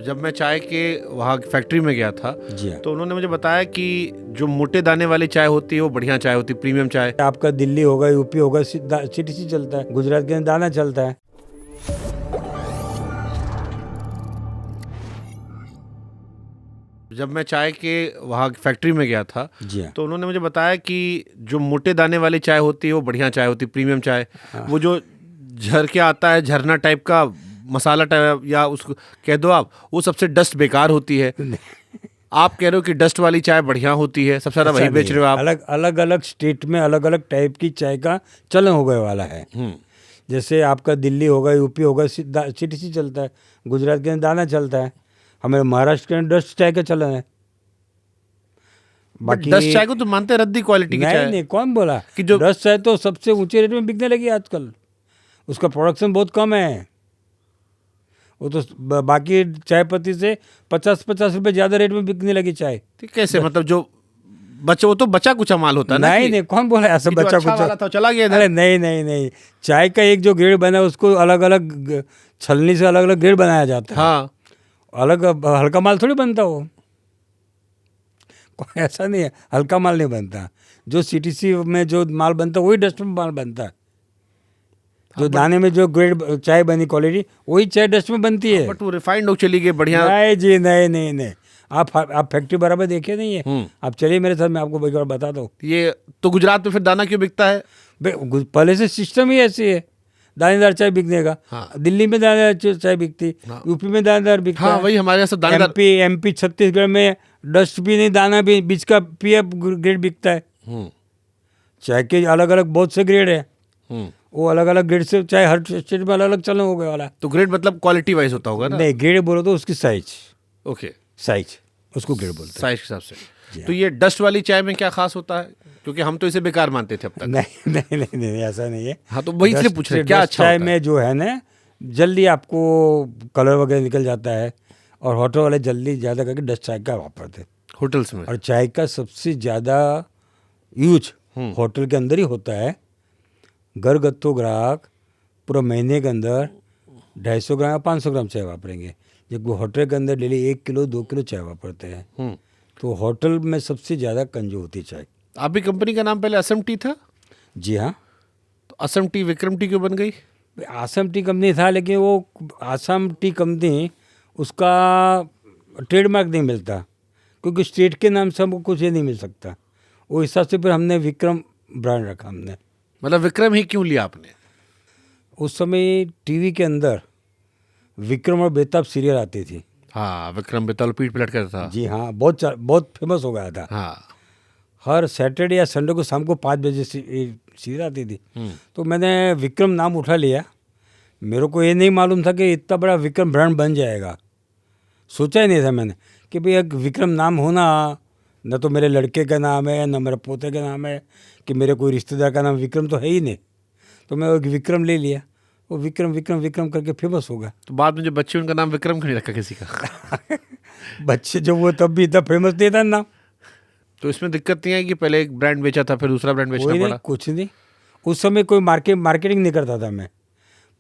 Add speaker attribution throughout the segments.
Speaker 1: जब मैं चाय के वहाँ फैक्ट्री में गया था
Speaker 2: जी हाँ।
Speaker 1: तो उन्होंने मुझे बताया कि जो मोटे दाने वाली चाय होती है वो बढ़िया चाय होती है, प्रीमियम चाय।
Speaker 2: आपका दिल्ली होगा, यूपी होगा, सीटीसी चलता है, गुजरात के अंदर दाना चलता है।
Speaker 1: जब मैं चाय के वहाँ फैक्ट्री में गया था
Speaker 2: जी हाँ।
Speaker 1: तो उन्होंने मुझे बताया कि जो मोटे दाने वाली चाय होती है वो बढ़िया चाय होती है, प्रीमियम चाय। वो जो झर के आता है, झरना टाइप का मसाला टाइप, या उसको कह दो आप, वो सबसे डस्ट बेकार होती है। आप कह रहे हो कि डस्ट वाली चाय बढ़िया होती है, सबसे ज़्यादा वही बेच रहे हो आप।
Speaker 2: अलग अलग अलग स्टेट में अलग अलग टाइप की चाय का चलन हो गए वाला है। जैसे आपका दिल्ली होगा, यूपी होगा, सीटीसी चलता है, गुजरात के अंदर दाना चलता है। हमारे महाराष्ट्र के अंदर डस्ट चाय का चलन है।
Speaker 1: बाकी डस्ट चाय को तो मानते हैं रद्दी क्वालिटी की चाय।
Speaker 2: नहीं, कौन बोला
Speaker 1: कि जो
Speaker 2: डस्ट चाय तो सबसे ऊंचे रेट में बिकने लगी आजकल। उसका प्रोडक्शन बहुत कम है। वो तो बाकी चाय पत्ती से 50-50 रुपए ज्यादा रेट में बिकने लगी चाय।
Speaker 1: कैसे, मतलब जो वो तो बचा कुछ माल होता है ना।
Speaker 2: नहीं, कौन बोला ऐसा बचा
Speaker 1: अच्छा
Speaker 2: कुछ
Speaker 1: वाला था चला गया इधर।
Speaker 2: अरे नहीं, चाय का एक जो ग्रेड बना है उसको अलग अलग छलनी से अलग अलग ग्रेड बनाया जाता है।
Speaker 1: हाँ,
Speaker 2: अलग हल्का माल थोड़ी बनता वो। ऐसा नहीं है, हल्का माल नहीं बनता। जो सीटीसी में जो माल बनता है वही डस्ट में माल बनता है। जो दाने में जो ग्रेड चाय बनी क्वालिटी वही चाय डस्ट में बनती है।
Speaker 1: बट वो रिफाइंड हो चली गई बढ़िया।
Speaker 2: नहीं जी, नहीं। आप फैक्ट्री बराबर देखे नहीं है। आप चलिए मेरे साथ, मैं आपको एक बार बताता हूँ।
Speaker 1: ये तो गुजरात में फिर दाना क्यों बिकता है?
Speaker 2: पहले से सिस्टम ही ऐसी है, दानेदार चाय बिकने का।
Speaker 1: हाँ।
Speaker 2: दिल्ली में दानेदार चाय बिकती,
Speaker 1: हाँ।
Speaker 2: यूपी में दानेदार बिकता
Speaker 1: हाँ,
Speaker 2: है।
Speaker 1: वही हमारे यहाँ सब दानेदार।
Speaker 2: एमपी छत्तीसगढ़ में डस्ट भी नहीं, दाना भी, बीच का पीएफ ग्रेड बिकता है। चाय के अलग अलग बहुत से ग्रेड है। वो अलग अलग ग्रेड से चाय हर स्टेट में अलग अलग चलन हो गया वाला।
Speaker 1: तो ग्रेड मतलब क्वालिटी वाइज होता होगा ना?
Speaker 2: नहीं, ग्रेड बोलो तो उसकी साइज।
Speaker 1: ओके,
Speaker 2: साइज उसको ग्रेड बोलते हैं।
Speaker 1: साइज के हिसाब से। तो ये डस्ट वाली चाय में क्या खास होता है? क्योंकि हम तो इसे बेकार मानते थे अब तक।
Speaker 2: नहीं, ऐसा नहीं है।
Speaker 1: हाँ, तो वही इसलिए पूछ रहे हैं क्या अच्छा
Speaker 2: चाय
Speaker 1: होता है?
Speaker 2: में जो है ना, जल्दी आपको कलर वगैरह निकल जाता है, और होटल वाले जल्दी ज़्यादा करके डस्ट चाय का वापरते हैं
Speaker 1: होटल्स में।
Speaker 2: और चाय का सबसे ज़्यादा यूज होटल के अंदर ही होता है। घरगथ्थू ग्राहक पूरा महीने के अंदर 250 ग्राम या 500 ग्राम चाय वापरेंगे, जबकि होटल के अंदर डेली 1 किलो 2 किलो चाय वापरते हैं। तो होटल में सबसे ज़्यादा कंजू होती चाय।
Speaker 1: आपकी कंपनी का नाम पहले असम टी था?
Speaker 2: जी हाँ।
Speaker 1: तो असम टी विक्रम टी क्यों बन गई?
Speaker 2: आसम टी कंपनी था, लेकिन वो आसम टी कंपनी उसका ट्रेडमार्क नहीं मिलता, क्योंकि स्टेट के नाम से हमको कुछ ये नहीं मिल सकता। वो हिसाब से फिर हमने विक्रम ब्रांड रखा हमने।
Speaker 1: मतलब विक्रम ही क्यों लिया आपने?
Speaker 2: उस समय टीवी के अंदर विक्रम और बेताब सीरियल आती थी।
Speaker 1: हाँ, विक्रम बेताल पीठ पलट कर था।
Speaker 2: जी हाँ, बहुत फेमस हो गया था।
Speaker 1: हाँ।
Speaker 2: हर सैटरडे या संडे को शाम को 5 बजे सीरियल आती थी। तो मैंने विक्रम नाम उठा लिया। मेरे को ये नहीं मालूम था कि इतना बड़ा विक्रम ब्रांड बन जाएगा। सोचा ही नहीं था मैंने कि भाई एक विक्रम नाम होना, न तो मेरे लड़के का नाम है, न मेरे पोते का नाम है, कि मेरे कोई रिश्तेदार का नाम विक्रम तो है ही नहीं। तो मैं एक विक्रम ले लिया, वो विक्रम विक्रम विक्रम करके फेमस हो गया।
Speaker 1: तो बाद में जो बच्चे, उनका नाम विक्रम क्यों नहीं रखा किसी का?
Speaker 2: बच्चे जो वो तब भी इतना फेमस नहीं था नाम।
Speaker 1: तो इसमें दिक्कत नहीं है कि पहले एक ब्रांड बेचा था फिर दूसरा ब्रांड बेचना पड़ा?
Speaker 2: कुछ नहीं, उस समय कोई मार्केटिंग नहीं करता था मैं।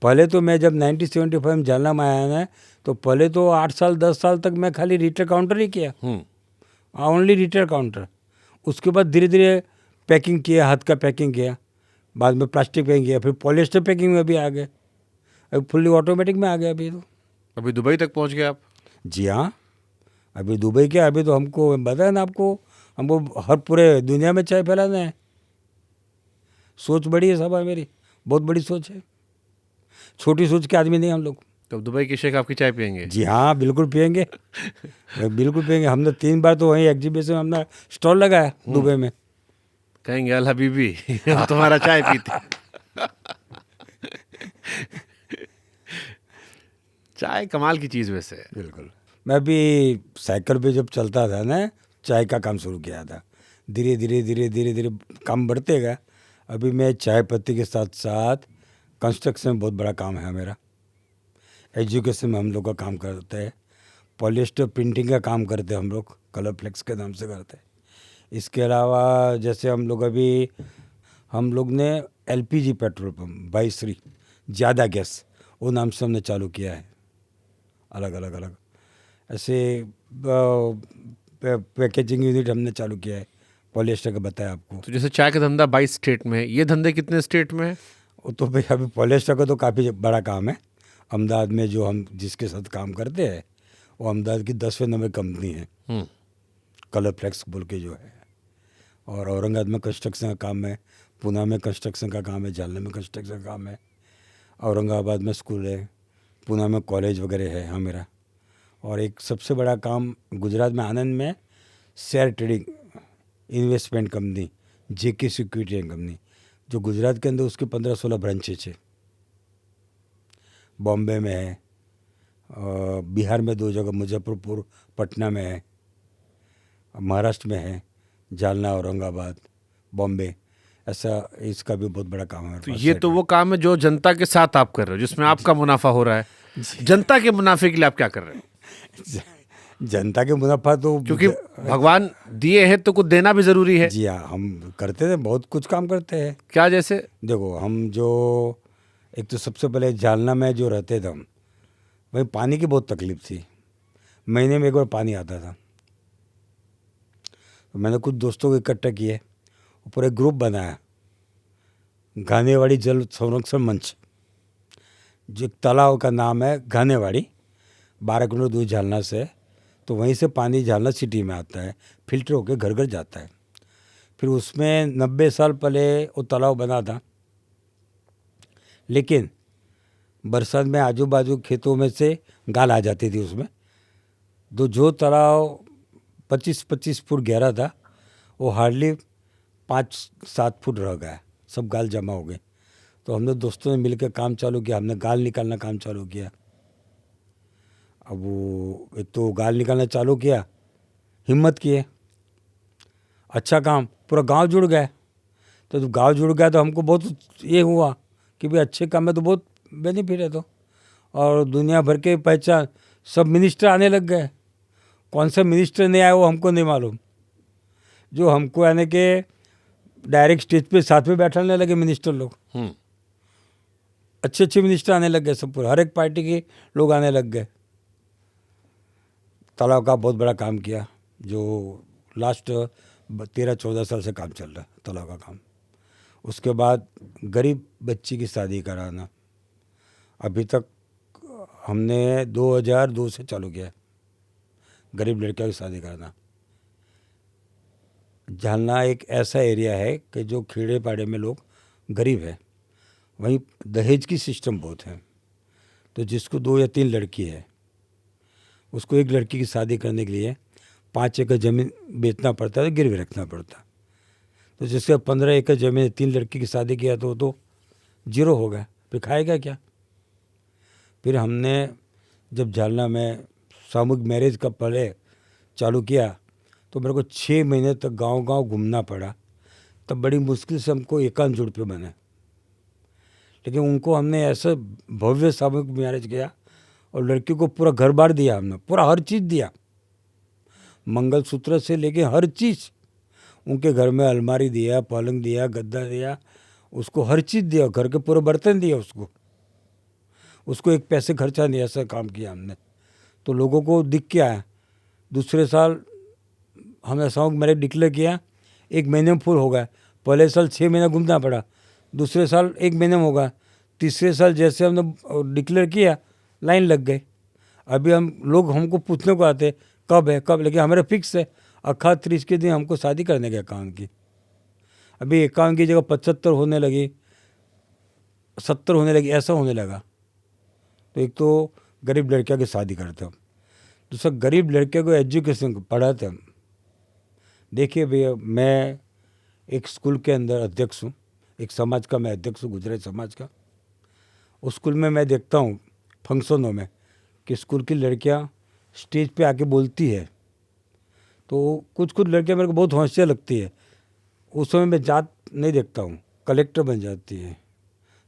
Speaker 2: पहले तो मैं जब 1975 में जालना में आया ना, तो पहले तो 8 साल 10 साल तक मैं खाली रिटेल काउंटर ही किया, ओनली रिटेल काउंटर। उसके बाद धीरे धीरे पैकिंग किया, हाथ का पैकिंग किया, बाद में प्लास्टिक पैकिंग किया, फिर पॉलिएस्टर पैकिंग में भी आ गए, अभी फुल्ली ऑटोमेटिक में आ गया।
Speaker 1: अभी दुबई तक पहुंच गए आप?
Speaker 2: जी हाँ, अभी दुबई क्या, अभी तो हमको बताया ना आपको, हमको हर पूरे दुनिया में चाय फैलाना है। सोच बड़ी है सब है मेरी, बहुत बड़ी सोच है। छोटी सोच के आदमी नहीं हम लोग।
Speaker 1: तो दुबई के शेख आपकी चाय पियेंगे?
Speaker 2: जी हाँ, बिल्कुल पियेंगे, बिल्कुल पियेंगे। हमने 3 बार तो वहीं एग्जीबिशन में हमने स्टॉल लगाया दुबई में।
Speaker 1: कहेंगे अल हबीबी हम तुम्हारा चाय पीते। चाय कमाल की चीज़ वैसे।
Speaker 2: बिल्कुल। मैं भी साइकिल पे जब चलता था ना, चाय का काम शुरू किया था। धीरे धीरे काम बढ़ते गया। अभी मैं चाय पत्ती के साथ साथ कंस्ट्रक्शन में बहुत बड़ा काम है मेरा। एजुकेशन में हम लोग का काम करते हैं। पॉलिएस्टर प्रिंटिंग का काम करते हैं हम लोग, कलर फ्लेक्स के नाम से करते हैं। इसके अलावा जैसे हम लोग ने एलपीजी पेट्रोल पंप, वाइसरी ज़्यादा गैस, वो नाम से हमने चालू किया है। अलग अलग ऐसे पैकेजिंग यूनिट हमने चालू किया है, पॉलिएस्टर का बताया आपको।
Speaker 1: तो जैसे चाय का धंधा 22 स्टेट में है, ये धंधे कितने स्टेट में है?
Speaker 2: वो तो भाई अभी पॉलिएस्टर का तो काफ़ी बड़ा काम है। अहमदाबाद में जो हम जिसके साथ काम करते हैं वो अहमदाबाद की 10वें नंबर कंपनी है,
Speaker 1: हम्म।
Speaker 2: कलर फ्लेक्स बोल के जो है। और औरंगाबाद में कंस्ट्रक्शन का काम है, पुणे में कंस्ट्रक्शन का काम है, जालना में कंस्ट्रक्शन का काम है, औरंगाबाद में स्कूल है, पुणे में कॉलेज वगैरह है हाँ मेरा। और एक सबसे बड़ा काम गुजरात में आनंद में शेयर ट्रेडिंग इन्वेस्टमेंट कंपनी जेके सिक्योरिटी कंपनी, जो गुजरात के अंदर उसके 15-16 ब्रांचेज है। बॉम्बे में है, बिहार में 2 जगह, मुजफ्फरपुर पटना में है, महाराष्ट्र में है, जालना, औरंगाबाद, बॉम्बे। ऐसा इसका भी बहुत बड़ा काम है।
Speaker 1: तो ये तो वो काम है जो जनता के साथ आप कर रहे हो, जिसमें आपका मुनाफा हो रहा है। जनता के मुनाफे के लिए आप क्या कर रहे हो?
Speaker 2: जनता के मुनाफा तो
Speaker 1: क्योंकि भगवान दिए हैं तो कुछ देना भी जरूरी है।
Speaker 2: जी हाँ, हम करते थे, बहुत कुछ काम करते हैं।
Speaker 1: क्या जैसे?
Speaker 2: देखो हम जो एक तो सबसे पहले जालना में जो रहते थे हम, वहीं पानी की बहुत तकलीफ थी। महीने में एक बार पानी आता था। तो मैंने कुछ दोस्तों को इकट्ठा किए, पूरा एक ग्रुप बनाया, घानेवाड़ी जल संरक्षण मंच, जो एक तालाब का नाम है घानेवाड़ी, 12 किलोमीटर दूर जालना से। तो वहीं से पानी जालना सिटी में आता है, फिल्टर होकर घर घर जाता है। फिर उसमें 90 साल पहले वो तालाब बना था, लेकिन बरसात में आजू बाजू खेतों में से गाल आ जाती थी उसमें। तो जो तालाब 25-25 फुट गहरा था वो हार्डली 5-7 फुट रह गया, सब गाल जमा हो गए। तो हमने दोस्तों ने मिलकर काम चालू किया, हमने गाल निकालना काम चालू किया। अब वो एक तो गाल निकालना चालू किया, हिम्मत किए, अच्छा काम, पूरा गांव जुड़ गया। तो जब गांव जुड़ गया तो हमको बहुत ये हुआ कि भाई अच्छे काम में तो बहुत बेनिफिट है। तो और दुनिया भर के पहचान, सब मिनिस्टर आने लग गए। कौन सा मिनिस्टर नहीं आया वो हमको नहीं मालूम, जो हमको यानी कि डायरेक्ट स्टेज पे साथ में बैठाने लगे मिनिस्टर लोग। अच्छे अच्छे मिनिस्टर आने लग गए, सब पूरा हर एक पार्टी के लोग आने लग गए। तालाब का बहुत बड़ा काम किया, जो लास्ट 13-14 साल से काम चल रहा है तालाब का काम। उसके बाद गरीब बच्ची की शादी कराना, अभी तक हमने 2002 से चालू किया है, गरीब लड़कियों की शादी कराना। जालना एक ऐसा एरिया है कि जो खेड़े पाड़े में लोग गरीब है, वहीं दहेज की सिस्टम बहुत है। तो जिसको 2 या 3 लड़की है, उसको एक लड़की की शादी करने के लिए 5 एकड़ ज़मीन बेचना पड़ता है, गिरवी रखना पड़ता। तो जिसके 15 एकड़ ज़मीन 3 लड़की की शादी किया तो वो तो जीरो हो गया, फिर खाएगा क्या। फिर हमने जब जालना में सामूहिक मैरिज का पहले चालू किया तो मेरे को 6 महीने तक गांव गांव घूमना पड़ा, तब बड़ी मुश्किल से हमको 51 जुड़ पे बने। लेकिन उनको हमने ऐसा भव्य सामूहिक मैरिज किया और लड़की को पूरा घर बार दिया, हमने पूरा हर चीज़ दिया, मंगलसूत्र से लेके हर चीज़। उनके घर में अलमारी दिया, पलंग दिया, गद्दा दिया, उसको हर चीज़ दिया, घर के पूरे बर्तन दिया उसको एक पैसे खर्चा नहीं, ऐसा काम किया हमने। तो लोगों को दिख के आया। दूसरे साल हमने सामूहिक मैरिज डिक्लेयर किया, 1 महीने में फुल हो गया। पहले साल 6 महीना घूमना पड़ा, दूसरे साल 1 महीने में होगा, तीसरे साल जैसे हमने डिक्लेयर किया लाइन लग गई। अभी हम लोग हमको पूछने को आते कब है कब, लेकिन हमारा फिक्स है 31 के दिन हमको शादी करने के 51 की। अभी 51 की जगह 75 होने लगी, 70 होने लगी, ऐसा होने लगा। तो एक तो गरीब लड़कियों की शादी करते हम, दूसरा गरीब लड़कियों को एजुकेशन पढ़ाते हम। देखिए भैया, मैं एक स्कूल के अंदर अध्यक्ष हूँ, एक समाज का मैं अध्यक्ष हूँ, गुजराती समाज का। उस स्कूल में मैं देखता हूँ फंक्शनों में कि स्कूल की लड़कियाँ स्टेज पे आके बोलती है, तो कुछ कुछ लड़कियाँ मेरे को बहुत होशियार लगती है। उस समय मैं जात नहीं देखता हूँ, कलेक्टर बन जाती है।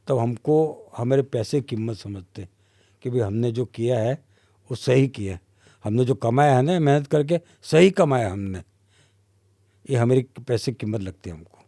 Speaker 2: तब हमको हमारे पैसे की कीमत समझते कि भाई हमने जो किया है वो सही किया है, हमने जो कमाया है ना मेहनत करके सही कमाया हमने, ये हमारी पैसे की कीमत लगती है हमको।